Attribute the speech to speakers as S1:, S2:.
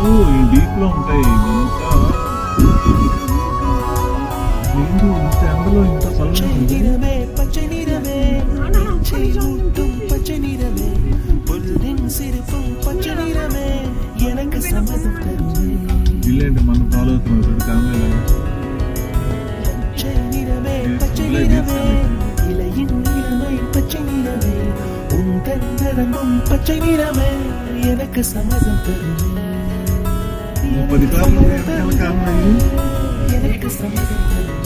S1: ఈ డీప్ లో ఉంటాయి ఇదంతా. ఏంటి ఇంత ఎండలో ఇంత చల్లగా ఉంది. వీళ్ళేంటి మనం ఫాలో అవుతున్నారు కామెరా.
S2: பச்சை நிறமே எனக்கு சம்மதம் தருமே
S1: 30 காரணம் எனக்கு சம்மதம் தருமே.